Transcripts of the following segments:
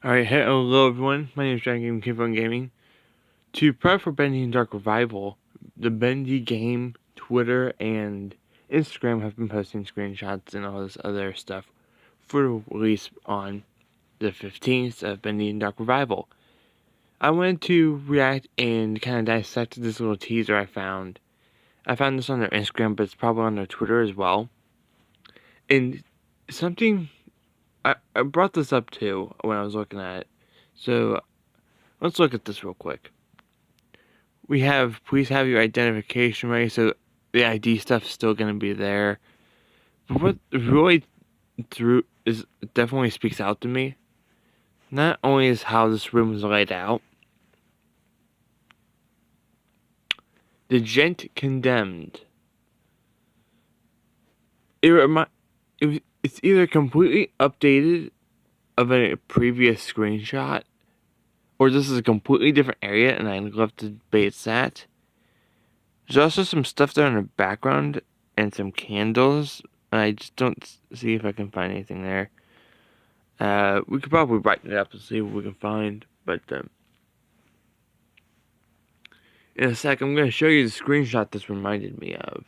Alright, hello everyone, my name is dragongamingkfg. To prep for Bendy and Dark Revival, the Bendy game, Twitter, and Instagram have been posting screenshots and all this other stuff for release on the 15th of Bendy and Dark Revival. I wanted to react and kind of dissect this little teaser I found. I found this on their Instagram, but it's probably on their Twitter as well. And something, I brought this up too when I was looking at it. So let's look at this real quick. We have, please have your identification ready, so the ID stuff is still going to be there. But what really definitely speaks out to me, not only is how this room is laid out, the gent condemned. It's either completely updated of a previous screenshot, or this is a completely different area, and I'd love to debate that. There's also some stuff there in the background and some candles. I just don't see if I can find anything there. We could probably brighten it up and see what we can find, but in a sec, I'm going to show you the screenshot this reminded me of.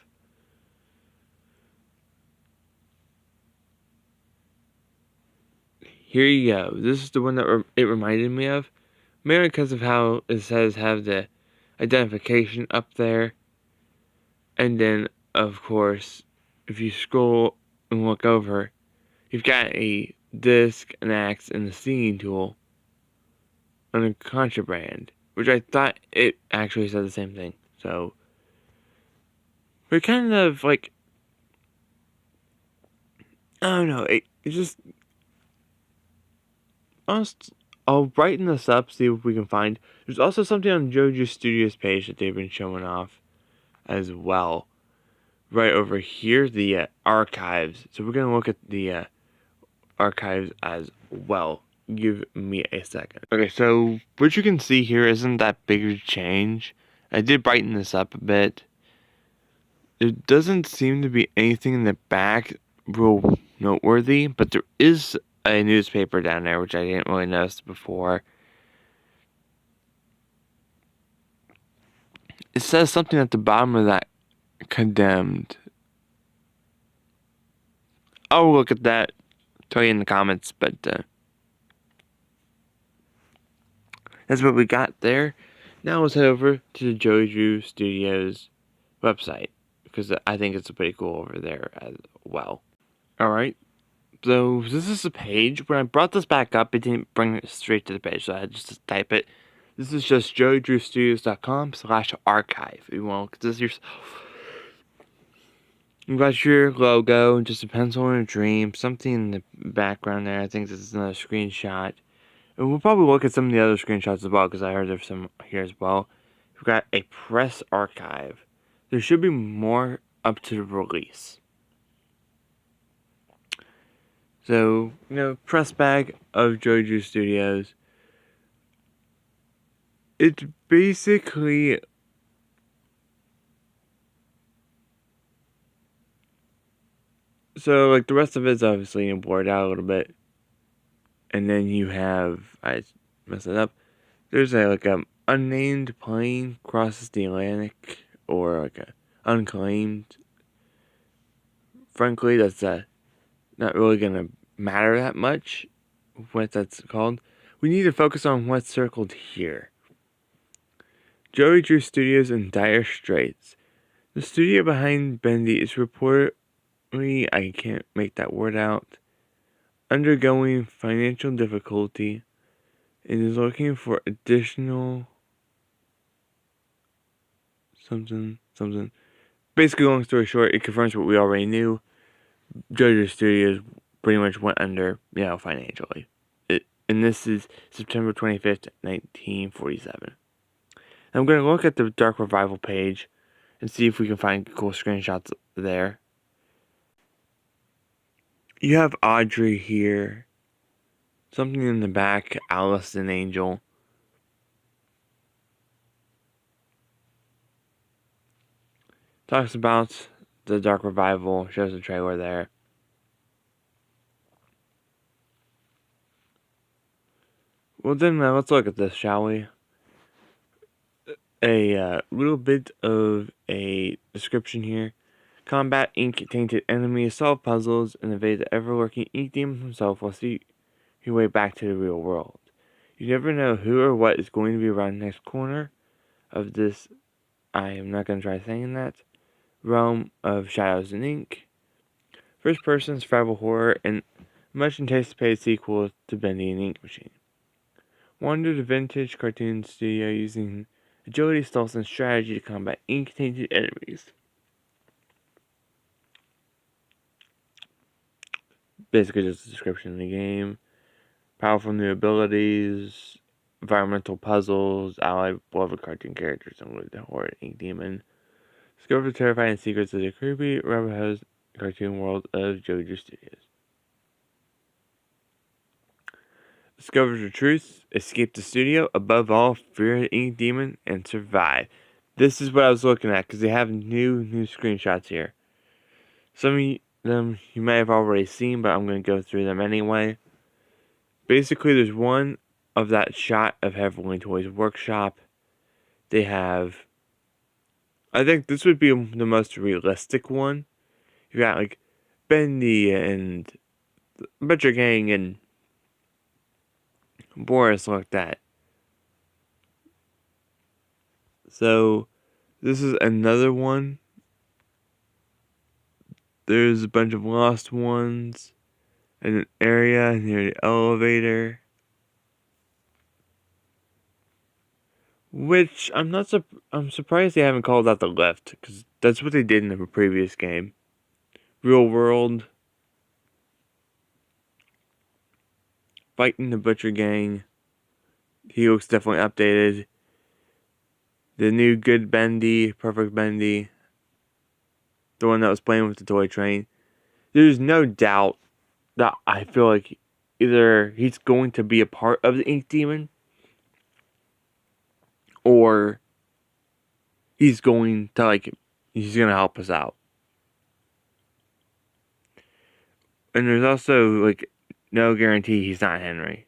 Here you go. This is the one that it reminded me of, mainly because of how it says have the identification up there, and then of course, if you scroll and look over, you've got a disc, an axe, and the singing tool on a contraband, which I thought it actually said the same thing. So we're kind of like, I don't know, it just, I'll brighten this up, see if we can find. There's also something on JoJo Studios page that they've been showing off as well. Right over here, the archives. So we're gonna look at the archives as well. Give me a second. Okay, so what you can see here isn't that big of a change. I did brighten this up a bit. There doesn't seem to be anything in the back real noteworthy, but there is a newspaper down there, which I didn't really notice before. It says something at the bottom of that, condemned. I'll look at that, tell you in the comments, but that's what we got there. Now let's head over to the JoJo Studios website, because I think it's pretty cool over there as well. Alright, so this is the page. When I brought this back up, it didn't bring it straight to the page, so I had just to type it. This is just jojostudios.com/archive. If you want to look at this yourself. You got your logo, just a pencil and a dream, something in the background there. I think this is another screenshot. And we'll probably look at some of the other screenshots as well, because I heard there's some here as well. We've got a press archive. There should be more up to the release. So, press bag of JoJo Studios. It's basically so like the rest of it's obviously blurred out a little bit. And then you have, I messed it up. There's a unnamed plane crosses the Atlantic, or like a unclaimed. Frankly, that's not really gonna matter that much what that's called. We need to focus on what's circled here. JoJo Studios in dire straits. The studio behind Bendy is reportedly, I can't make that word out, undergoing financial difficulty and is looking for additional something. Basically, long story short, it confirms what we already knew. JoJo Studios pretty much went under, financially. And this is September 25th, 1947. I'm going to look at the Dark Revival page and see if we can find cool screenshots there. You have Audrey here. Something in the back, Alice and Angel. Talks about the Dark Revival, shows the trailer there. Well then, let's look at this, shall we? A little bit of a description here. Combat ink tainted enemies, solve puzzles, and evade the ever-lurking ink demon himself while see your way back to the real world. You never know who or what is going to be around the next corner of this, I am not going to try saying that, realm of shadows and ink. First person survival horror and much anticipated sequel to Bendy and Ink Machine. Wander the vintage cartoon studio using agility, stealth, and strategy to combat ink-tainted enemies. Basically just a description of the game. Powerful new abilities, environmental puzzles, allied beloved cartoon characters, including the horror ink demon. Discover the terrifying secrets of the creepy, rubber-hosed cartoon world of JoJo Studios. Discover the truth, escape the studio, above all, fear the ink demon, and survive. This is what I was looking at, because they have new screenshots here. Some of them you may have already seen, but I'm going to go through them anyway. Basically, there's one of that shot of Heavenly Toys Workshop. They have, I think this would be the most realistic one. You got like Bendy and Butcher Gang and Boris like that. So this is another one. There's a bunch of lost ones in an area near the elevator. Which I'm surprised they haven't called out the lift, because that's what they did in the previous game. Real world. Fighting the Butcher Gang. He looks definitely updated. The new good Bendy, perfect Bendy. The one that was playing with the toy train. There's no doubt that I feel like either he's going to be a part of the Ink Demon, or he's going to he's going to help us out. And there's also no guarantee he's not Henry.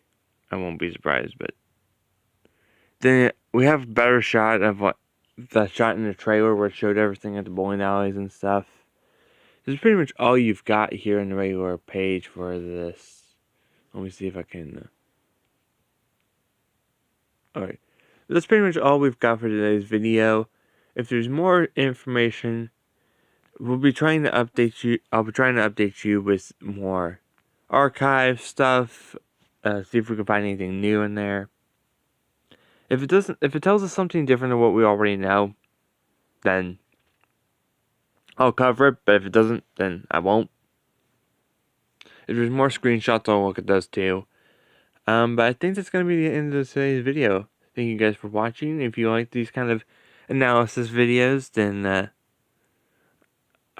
I won't be surprised, but then we have a better shot of that shot in the trailer where it showed everything at the bowling alleys and stuff. This is pretty much all you've got here in the regular page for this. Let me see if I can. Alright. That's pretty much all we've got for today's video. If there's more information, we'll be trying to update you. I'll be trying to update you with more archive stuff. See if we can find anything new in there. If it tells us something different than what we already know, then I'll cover it. But if it doesn't, then I won't. If there's more screenshots, I'll look at those too. But I think that's going to be the end of today's video. Thank you guys for watching. If you like these kind of analysis videos, then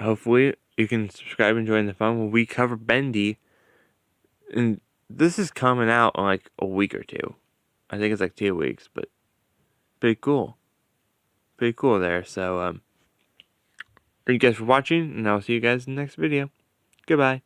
hopefully you can subscribe and join the fun when we cover Bendy. And this is coming out in a week or two. I think it's 2 weeks, but pretty cool. Pretty cool there. So, thank you guys for watching, and I'll see you guys in the next video. Goodbye.